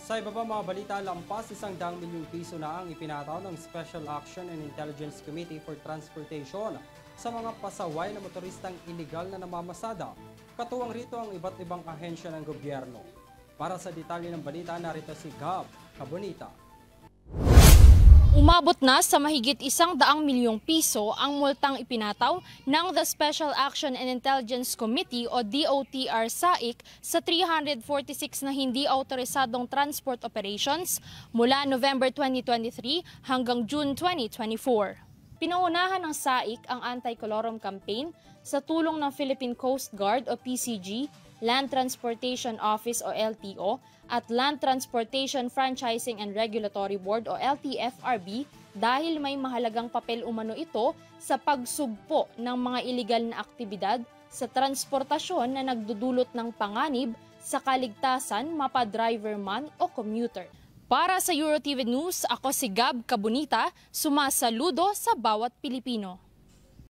Sa iba pa mga balita, lampas 100 milyong piso na ang ipinataw ng Special Action and Intelligence Committee for Transportation sa mga pasaway na motoristang iligal na namamasada. Katuwang rito ang iba't ibang ahensya ng gobyerno. Para sa detalye ng balita, narito si Gab Kabonita. Umabot na sa mahigit 100 milyong piso ang multang ipinataw ng The Special Action and Intelligence Committee o DOTR-SAIC sa 346 na hindi autorisadong transport operations mula November 2023 hanggang June 2024. Pinaunahan ng SAIC ang anti-colorum campaign sa tulong ng Philippine Coast Guard o PCG, Land Transportation Office o LTO at Land Transportation Franchising and Regulatory Board o LTFRB dahil may mahalagang papel umano ito sa pagsugpo ng mga iligal na aktibidad sa transportasyon na nagdudulot ng panganib sa kaligtasan mapa-driver man o commuter. Para sa EuroTV News, ako si Gab Kabonita, sumasaludo sa bawat Pilipino.